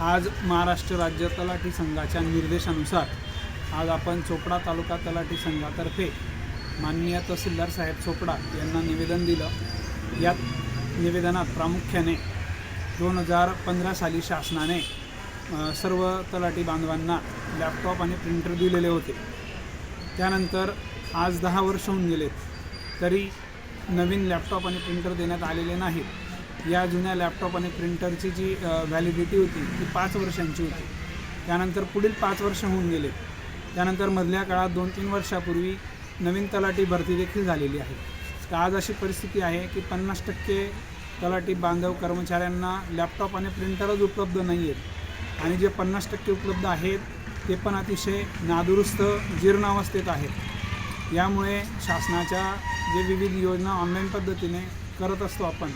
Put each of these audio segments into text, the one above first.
आज महाराष्ट्र राज्य तलाठी संघाच्या निर्देशानुसार आज आपण चोपडा तालुका तलाठी संघातर्फे माननीय तहसीलदार साहेब चोपडा यांना निवेदन दिलं। यात निवेदनात प्रामुख्याने 2015 साली शासनाने सर्व तलाठी बांधवांना लॅपटॉप आणि प्रिंटर दिलेले होते। त्यानंतर आज 10 वर्ष होऊन गेले तरी नवीन लॅपटॉप आणि प्रिंटर देण्यात आलेले नाहीत। या जुन्या लॅपटॉप आणि प्रिंटरची जी व्हॅलिडिटी होती ती 5 वर्षांची होती। त्यानंतर पुढील 5 वर्ष होऊन गेले। त्यानंतर मधल्या काळात 2-3 वर्षापूर्वी नवीन तलाठी भरती देखील झालेली आहे। तर आज अशी परिस्थिती आहे की 50% तलाठी बांधव कर्मचाऱ्यांना लॅपटॉप आणि प्रिंटरच उपलब्ध नाही आहेत आणि जे 50% उपलब्ध आहेत ते पण अतिशय नादुरुस्त जीर्णावस्थेत आहेत। यामुळे शासनाच्या जे विविध योजना ऑनलाईन पद्धतीने करत असतो आपण,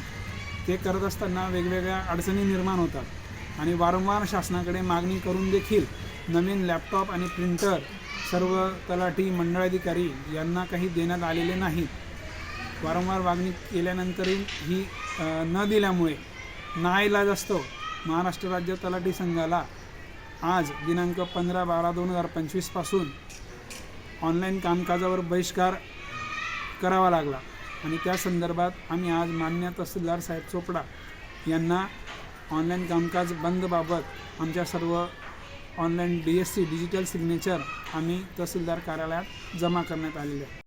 ते करत असताना वेगवेगळ्या अडचणी निर्माण होतात आणि वारंवार शासनाकडे मागणी करून देखील नवीन लॅपटॉप आणि प्रिंटर सर्व तलाठी मंडळाधिकारी यांना काही देण्यात आलेले नाहीत। वारंवार मागणी केल्यानंतरही ही न दिल्यामुळे नाईलाज असतो महाराष्ट्र राज्य तलाठी संघाला आज दिनांक 15/12/2025 पासून ऑनलाईन कामकाजावर बहिष्कार करावा लागला आणि त्या संदर्भात आम्ही आज माननीय तहसीलदार साहेब चोपडा यांना ऑनलाईन कामकाज बंदबाबत आमच्या सर्व ऑनलाईन DSC डिजिटल सिग्नेचर आम्ही तहसीलदार कार्यालयात जमा करण्यात आलेले आहे।